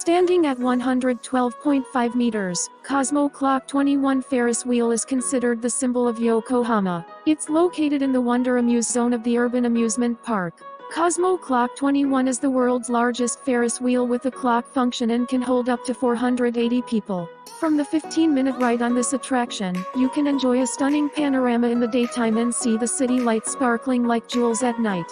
Standing at 112.5 meters, Cosmo Clock 21 Ferris wheel is considered the symbol of Yokohama. It's located in the Wonder Amuse zone of the urban amusement park. Cosmo Clock 21 is the world's largest Ferris wheel with a clock function and can hold up to 480 people. From the 15-minute ride on this attraction, you can enjoy a stunning panorama in the daytime and see the city lights sparkling like jewels at night.